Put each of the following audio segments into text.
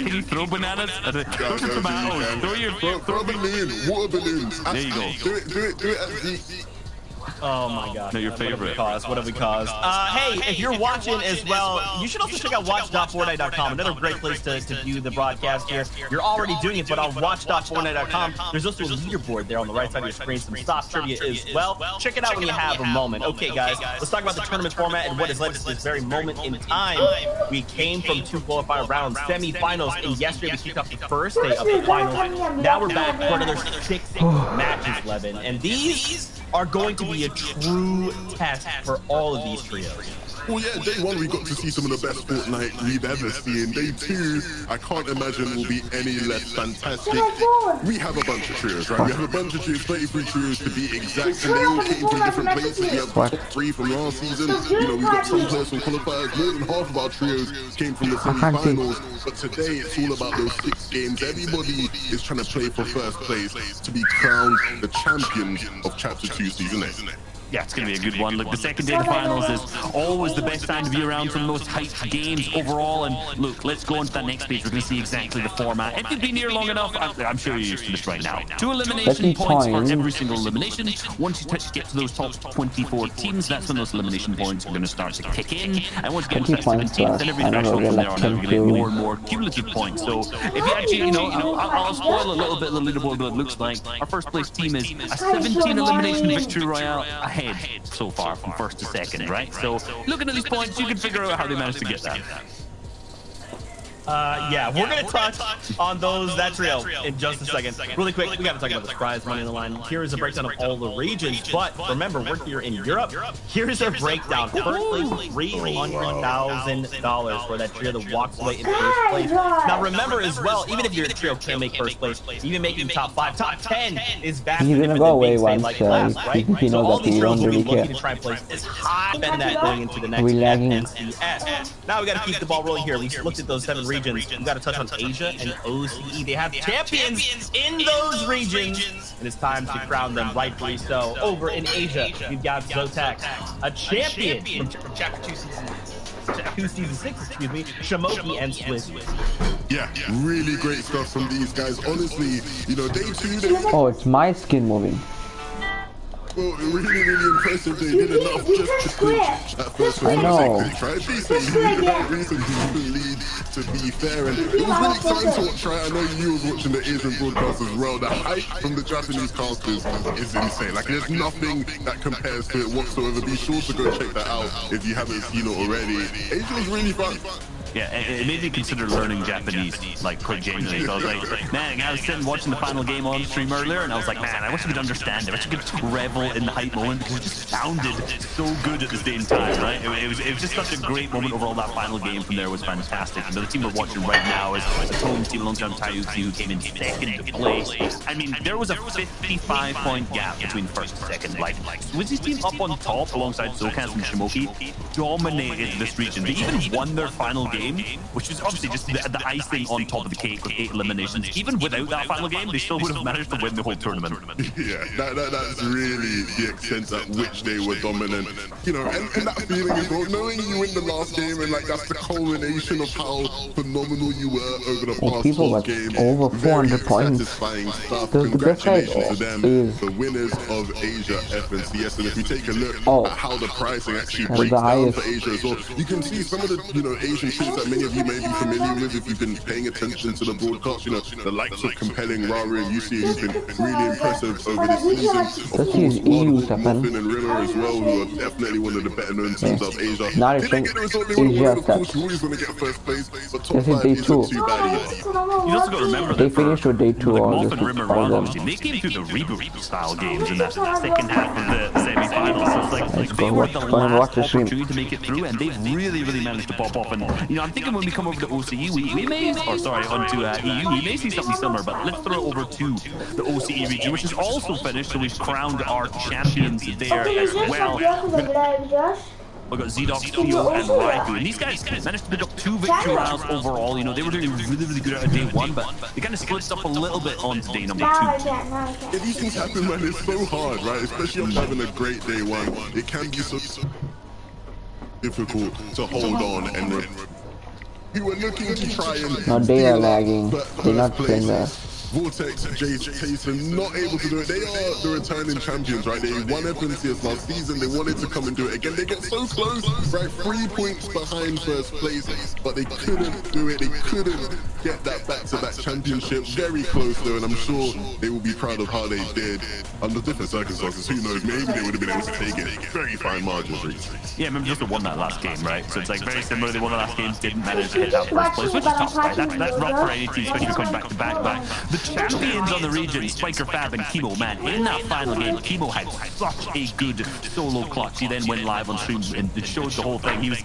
can you throw bananas? Throw some tomatoes. Throw a balloon. Water balloons. There you go. Do it at Zeke. Oh my god. No, your favorite. What have we caused? Hey, if you're watching as well, you should also check out watch.fortnite.com. Another great place to view the broadcast here. You're already doing it, but on watch.fortnite.com, there's also a leaderboard there on the right side of your screen, some stock trivia as well. Check it out when you have a moment. Okay, guys, let's talk about the tournament format and what has led to this very moment in time. We came from 2 qualifier rounds, semifinals, and yesterday we kicked off the first day of the finals. Now we're back for another 6 matches, Levin, and these are going to be a true test for all of these trios. Well, yeah, day 1 we got to see some of the best Fortnite we've ever seen. Day 2, I can't imagine will be any less fantastic. We have a bunch of trios, right? We have a bunch of trios, 33 trios to be exact, and they all came from different places. We have the top 3 from last season. You know, we've got some players from qualifiers. More than half of our trios came from the semi-finals. But today, it's all about those 6 games. Everybody is trying to play for first place to be crowned the champions of Chapter 2 Season 8. Yeah, it's going to be a good one. Look, the second day of the finals is always the best time to be around for the most hyped games overall. And look, let's go into that next page. We're going to see exactly the format. If you've been here long enough, I'm sure you're used to this right now. 2 elimination points for every single elimination. Once you get to those top 24 teams, that's when those elimination points are going to start to kick in. And once you get to that 17th, then every threshold from there on out, you're going to get more and more cumulative points. So if you actually, I'll spoil a little bit of the leaderboard, what it looks like. Our first place team is a 17 elimination victory royale ahead so far from first to second, right? So looking at these points, you can figure out how they managed to get that. Yeah, we're going to touch on that trio in just a second. Really quick, we got to talk about the prize money in the line. Here is a breakdown of all the regions, but remember, we're here in Europe. Here's our breakdown. First place, $300,000 for that trio that walks away in first place. Now, remember as well, even if your trio can't make first place, even making top 5, top 10 is vastly He's gonna go away once like last, right? he So knows all that these he trios don't will be really looking care. to try and place as high than that going into the next We lagging. FNCS. Now we got to keep the ball rolling here. We looked at those 7 regions. We got to touch on Asia and OCE. They have champions in those regions, and it's time to crown them, rightfully so. Over in Asia, we've got Zotac, a champion from Chapter 2 Season 6, excuse me, Shamoki and Split. Yeah, really great stuff from these guys. Honestly, you know, day 2, Oh, it's my skin moving. well, really impressive. They did enough just to clinch that first one. I know. Tried decently, without reason to lead, to be fair. And it was really exciting to watch, right? I know you was watching the Asian broadcast as well. The hype from the Japanese casters is insane. Like, there's nothing that compares to it whatsoever. Be sure to go check that out if you haven't seen it already. Asia was really fun. Yeah, it made me consider learning Japanese, like, quite genuinely. So I was like, man, I was sitting watching the final game on stream earlier, and I was like, man, I wish I could understand it. I wish I could revel in the hype moment, because it just sounded so good at the same time, right? It was just such a great moment overall. That final game from there was fantastic. And the team we're watching right now is the Tones team alongside Taiyuki, who came in second place. I mean, there was a 55-point gap between first and second. Like, Swizzy's team up on top alongside Zocas and Shamoki dominated this region. They even won their final game, which was obviously just the icing on top of the cake with 8 eliminations. Even without that final game, they still would have managed to win the whole tournament. Yeah, that's really the extent at which they were dominant. You know, and that feeling as well, knowing you win the last game, and like that's the culmination of how phenomenal you were over the past people 12 got games. over 400 points. Satisfying stuff. The best side Congratulations to them, is the winners of Asia FNCS. And if we take a look at how the pricing actually the breaks down highest. for Asia as well, you can see some of the Asian trips that many of you may be familiar with if you've been paying attention to the broadcast. You know, the likes of Compelling, Rari, and UC, who've been really impressive over this season. Of course, Muffin and Rilla as well, who are definitely one of the better known teams of Asia. Not They didn't get the result they Asia wanted, of course, stats. who always want to get first place, but top This is 5 day isn't 2. too bad either. You also got to remember They that for, finished with day 2 like, or Moff just and Rimmer all Ron, of them. obviously, they came through the reboot style games in that second half of the semi-finals. So it's like they were the last opportunity to make it through, and they've really managed to pop off. And you know, I'm thinking when we come over to OCE, we may, or sorry, onto EU, we may see something similar. But let's throw it over to the OCE region, which is also finished. So we've crowned our champions there as well. We've got Zdox, Theo, and Raikou. And these guys managed to pick up 2 victory rounds overall. You know, they were doing really good out of day 1, but they kind of split up a little bit on day number 2. Yeah, these things happen, man. It's so hard, right? Especially after having a great day 1. It can be so difficult to hold on and who were looking to try and No, they are steal lagging. They're not first playing place. that. Vortex, Jace, Tayson, not able to do it. They are the returning champions, right? They won FNCS last season. They wanted to come and do it again. They get so close, right? 3 points behind first place, but they couldn't do it. They couldn't get that back-to-back championship. Very close, though, and I'm sure they will be proud of how they did. Under different circumstances, who knows? Maybe they would have been able to take it. Very fine margins, Reese. Yeah, remember just won that last game, right? So it's like very similar. They won the last game, didn't manage to hit that first place, which is tough, right? That's rough for any team, especially coming back to back. The champions on the region, Spiker, Fab, and Chemo, man, in that final game, Chemo had such a good solo clutch. He then went live on stream and it showed the whole thing. He was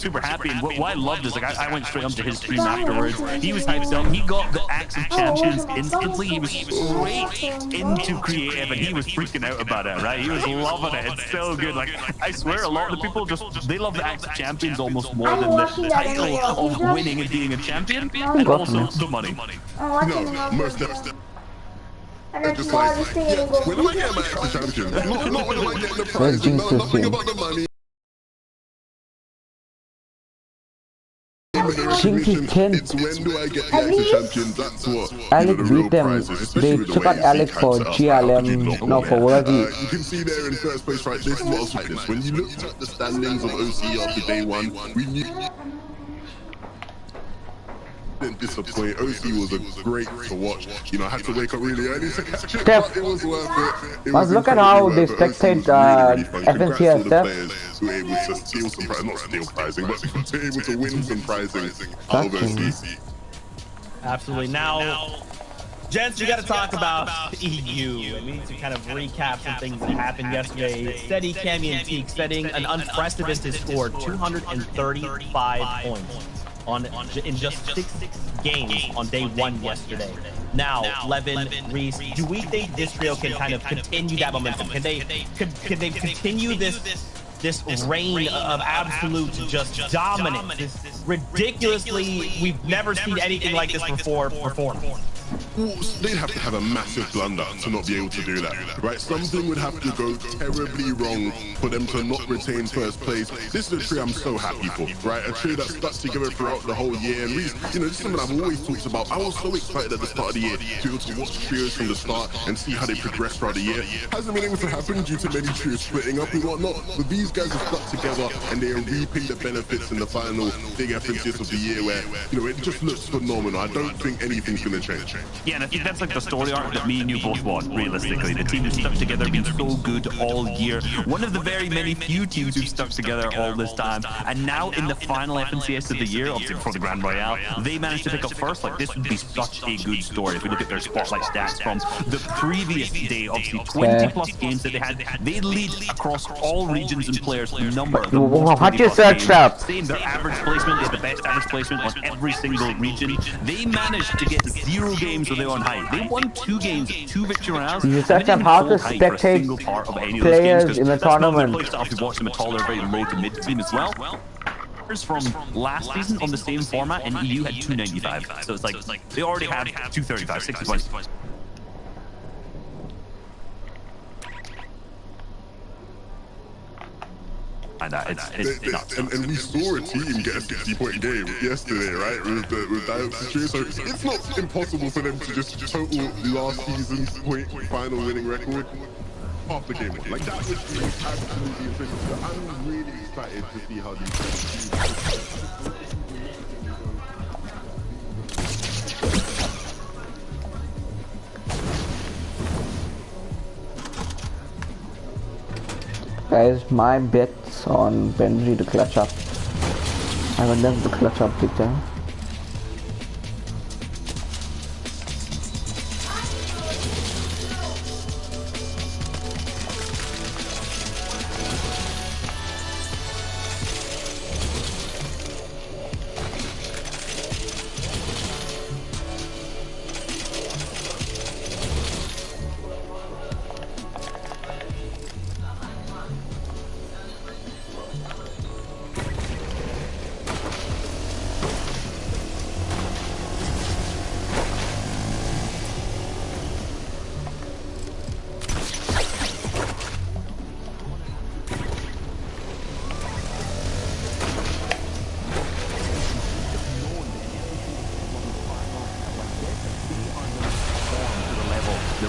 super happy, and what I loved is, like, I went straight onto his stream afterwards. He was hyped up. He got the Axe of Champions instantly. He was straight into creative, and he was freaking out about it, right? He was loving it. It's so good. Like, I swear, a lot of the people they love the Axe of Champions almost more than the title of winning and being a champion, and also the money. No, most definitely. Just like, yeah, when am I getting my Axe of Champions? Not when am I getting the prize. Nothing about the money. Jinx is 10. It's when do I get the Axe of Champions? That's what. Alec beat them. They took out Alec for GLM, no, for Worthy. You can see there in first place, right? This was like this. When you looked at the standings of OC after day one, we knew. Didn't disappoint. OC was a great to watch. You know, I had to wake up really early to catch it, but it was worth it. But look at how they spectate FNCS stuff. Who were able to steal some prizing, not steal prizing, but to able to win some prizing out of OC. Absolutely. Now, gents, we got to talk about EU, and we need to kind of recap some things that happened yesterday. Steady, Cammy, and Teak setting an unprecedented score, 235 points in just 6 games on day 1 yesterday. Now, Levin, Reese, do we think this trio can kind of continue that momentum? Can they continue this reign of absolute just dominance? This ridiculously, we've never seen anything like this before performance. Well, they'd have to have a massive blunder to not be able to do that, right? Something would have to go terribly wrong for them to not retain first place. This is a trio I'm so happy for, right? A trio that stuck together throughout the whole year. And you know, this is something I've always talked about. I was so excited at the start of the year to be able to watch trios from the start and see how they progress throughout the year. Hasn't been able to happen due to many trios splitting up and whatnot, but these guys have stuck together and they are reaping the benefits in the final big FNCS of the year where, you know, it just looks phenomenal. I don't think anything's going to change. Yeah, and I think that's like the story arc that me and you both want, realistically. The team has stuck together, been so good all year. One of the very many few teams who've stuck together all this time. And now in the final FNCS of the year, obviously before the Grand Royale, they managed to pick up first. Like, this would be such a good story if we look at their spotlight stats from the previous day. Obviously 20 plus games that they had. They lead across all regions and players number. What you search up? Same, their average placement is the best average placement on every single region. They managed to get 0 games where they were on high. They won 2 games, 2 victory rounds. You search up how to spectate players in the tournament. If you watch them at all, they're very low to mid team as well. From last season on the same format, and EU had 295. So it's like they already have 235, 60 points. It's nuts. And we saw a team get a 60-point game yesterday, right? With Dioxys. So it's not impossible for them to just total last season's final winning record. Half the game. Like, that would be absolutely efficient. So I'm really excited to see how these Guys, my bets on Benji to clutch up. I want them to clutch up big time.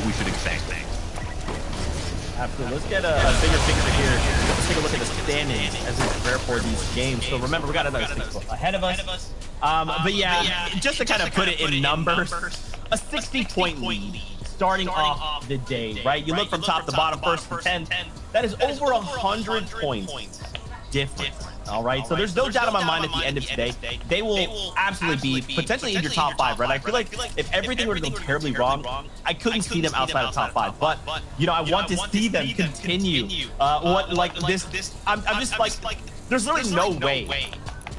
we should expect. Absolutely. Let's get a bigger picture here. Let's take a look at the standings as we prepare for these games. So remember, we got another 6 ahead of us. But yeah, just to kind of put it in numbers, a 60-point lead starting off the day, right? You look from top to bottom, first to 10th. That is over 100 points difference. All right, so there's no doubt in my mind at the end of today, they will absolutely be potentially in your top 5, right? I feel like if everything were to go terribly wrong, I couldn't see them outside of top 5. But you know, I want to see them continue. I'm just like, there's really no way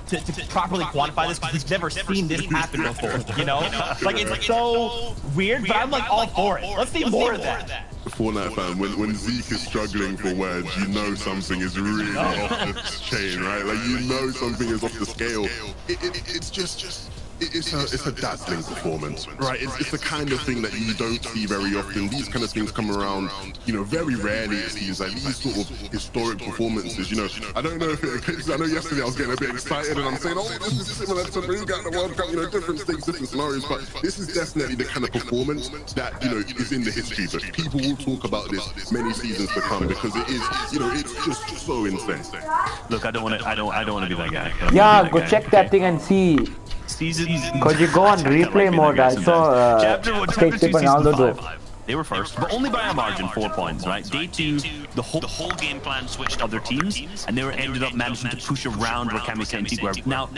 to properly quantify this because we've never seen this happen before. You know, like it's so weird, but I'm like all for it. Let's see more of that. Fortnite fan, when Zeke is struggling for words, you know something is really off the chain, right? Like, you know something is off the scale. It's a dazzling performance, right? It's the kind of thing that you don't see very often. These kind of things come around, you know, very rarely. It seems like these sort of historic performances. You know, I don't know if it. I know yesterday I was getting a bit excited and I'm saying, oh, this is similar to Ruga at the World Cup. You know, different things, different scenarios. But this is definitely the kind of performance that, you know, is in the history book. People will talk about this many seasons to come because it is, you know, it's just so insane. Look, I don't want to be that guy. Yeah, go check that thing and see. Could you go on replay mode? I saw State Tip and Aldo do. They were first, but only by a margin, 4 points, right? Day 2, the whole game plan switched other teams, and they ended up managing to push around where Kamisei and Tigre. Now,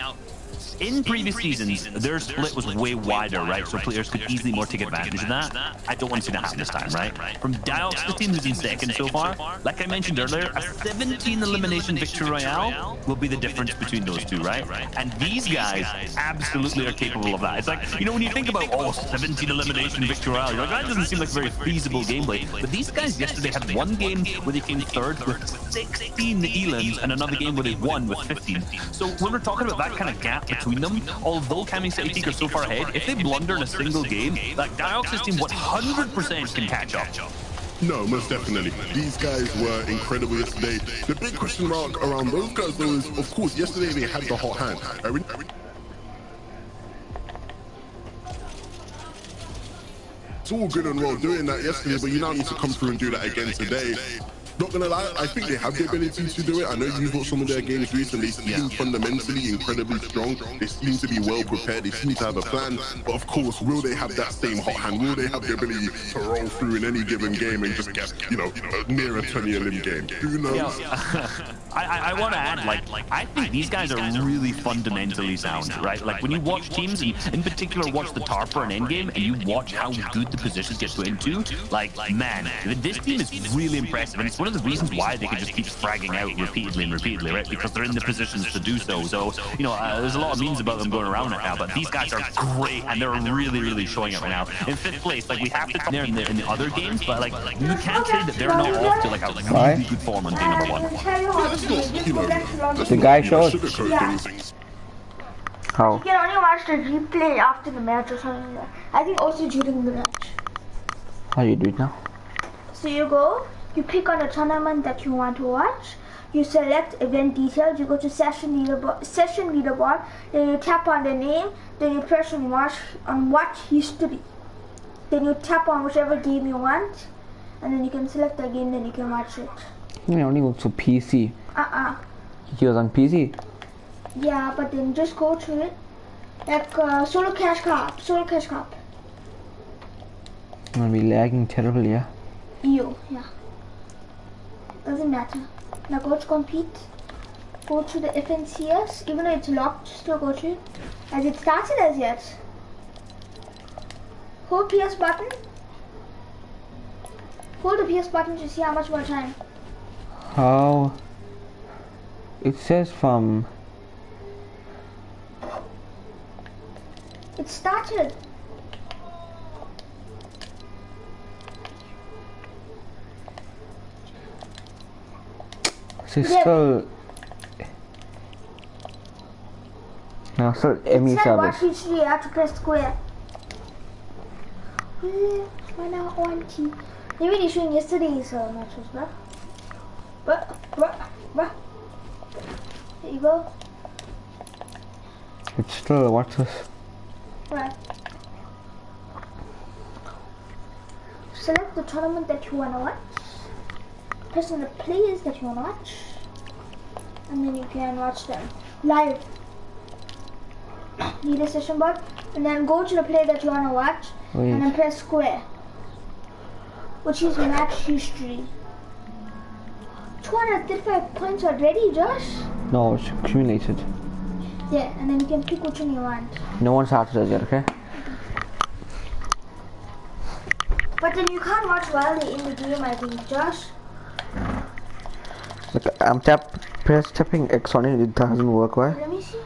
in previous seasons, their split was way wider, right? So players could easily more take advantage of that. I don't want to see that happen this time, right? From Diox, the team who's in second so far, like I mentioned earlier, a 17 elimination victory royale will be the difference between those two, right? And these guys absolutely are capable of that. It's like, you know, when you think about, oh, 17 elimination victory royale, you're like, that doesn't seem like very feasible gameplay. But these guys yesterday had one game where they came third with 16 elims and another game where they won with 15. So when we're talking about that kind of gap between them, although Kamisei and Tigre are so far ahead, if they blunder in a single game, like Diox's team 100% can catch up. No, most definitely. These guys were incredible yesterday. The big question mark around those guys though is, of course, yesterday they had the hot hand. It's all good and well doing that yesterday, but you now need to come through and do that again today. Not gonna lie, I think they have the ability to do it. I know you've watched some of their games recently. They seem fundamentally incredibly strong. They seem to be well prepared. They seem to have a plan. But of course, will they have that same hot hand? Will they have the ability to roll through in any given game and just get, you know, near a 20 elim game? Who knows? I want to add, like, I think these guys are really fundamentally sound, right? Like, when you watch teams, and in particular watch the Tarper and Endgame, and you watch how good the positions get put into, like, man, this team is really impressive. And it's one of the reasons why they can just keep fragging out repeatedly, right? Because they're in the positions to do so. So, you know, there's a lot of memes about them going around right now, but these guys are great, and they're really showing it right now. In 5th place, like, we have to come there in the other games, but, like, we can't say that they're not off to, like, a really good form on day number 1. The guy shows. How? You can only watch the replay after the match or something like that. I think also during the match. How do you do it now? So you go, you pick on a tournament that you want to watch, you select event details, you go to session leaderboard, then you tap on the name, then you press on watch history. Then you tap on whichever game you want, and then you can select the game, then you can watch it. You only go to PC. He was on PC? Yeah, but then just go to it. Like Solo Cash Cup. I'm gonna be lagging terribly, yeah? Yeah. Doesn't matter. Now go to compete. Go to the FNCS. Even though it's locked, still go to it. As it started as yet. Hold PS button. Hold the PS button to see how much more time. How? It says from... It started. It's still... No, still ME service. service. You have to press square. Why not 1T? Maybe they're showing yesterday's matches, bruh. Bruh. There you go. It's still, what's this? Right. select the tournament that you want to watch, press on the players that you want to watch, and then you can watch them live. Lead a session board, and then go to the player that you want to watch, and then press square, which is match history. 235 points already, Josh? No, it's accumulated. Yeah, and then you can pick which one you want. No one started as yet, okay? But then you can't watch while they're in the game, I think, Josh. Look, I'm tapping X on it, it doesn't work, why? Let me see.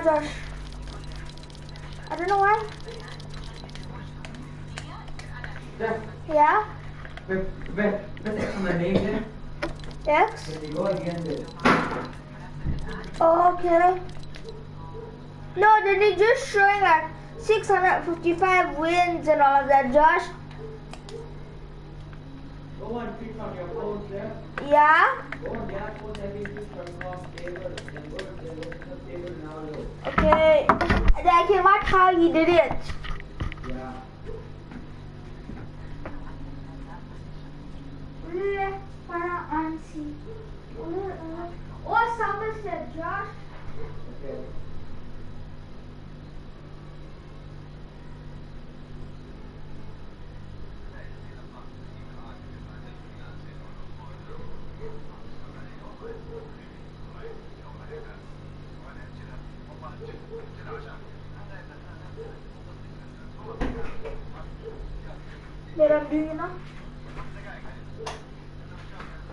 Josh. I don't know why. Yeah? X? Oh, okay. No, then it's just showing like 655 wins and all of that, Josh. Go and click on your phone there. Yeah? Go on that phone that is from table. Then go to the table now. Okay. And I can watch how he did it. Yeah. Oh, someone said, Josh. Okay. Where do you know?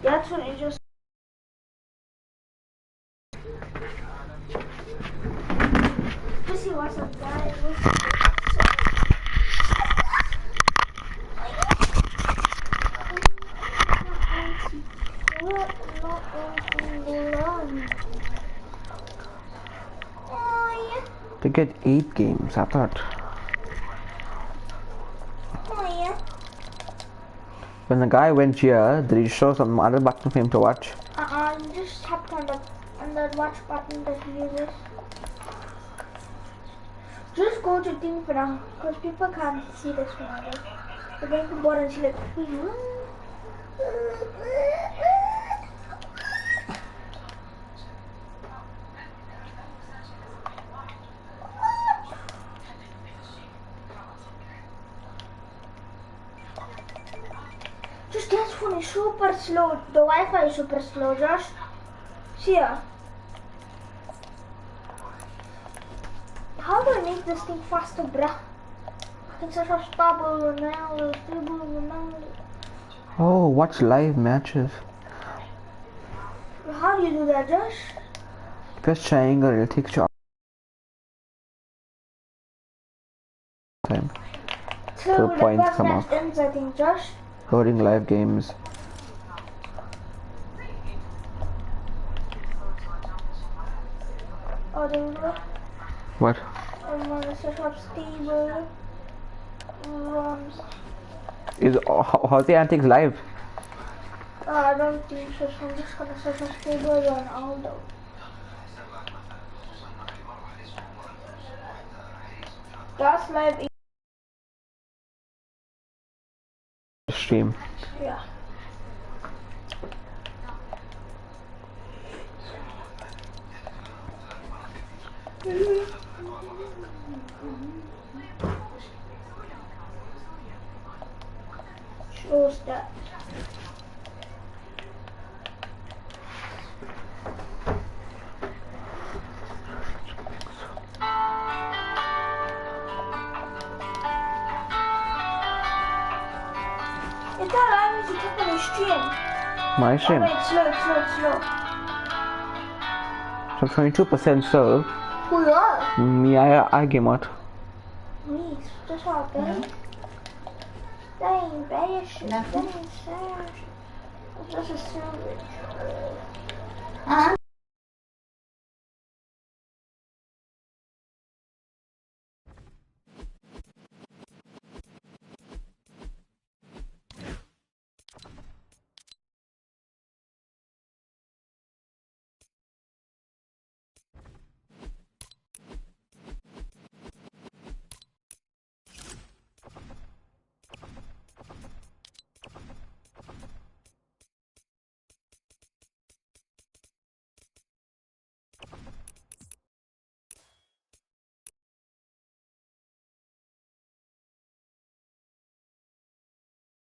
That's what it just. Let's see what's up, guys. To get 8 games, I thought. When the guy went here, did he show some other button for him to watch? You just tapped on the watch button that he uses. Just go to thing for now, because people can't see this one. They're going to board and select. Just this phone is super slow. The Wi-Fi is super slow, Josh. See ya. How do I make this thing faster, bruh? It's such a stable now, Oh, watch live matches. How do you do that, Josh? Press triangle, it'll take you time. So the points first come match up. ends, I think, Josh. Loading live games. Oh, there we go. What? I'm gonna set up stable. Runs. Is how's the antics live? I don't think so, so I'm just gonna set up stable run Aldo. That's live. Stream. Yeah. Shows that. It's not allowing me to click on the stream. My stream. Oh, wait, slow. So 22% so. Who you are? Me, I came out. Me, just all good. Dang, bad shit. Dang, sad. This is so rich.